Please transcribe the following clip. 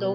2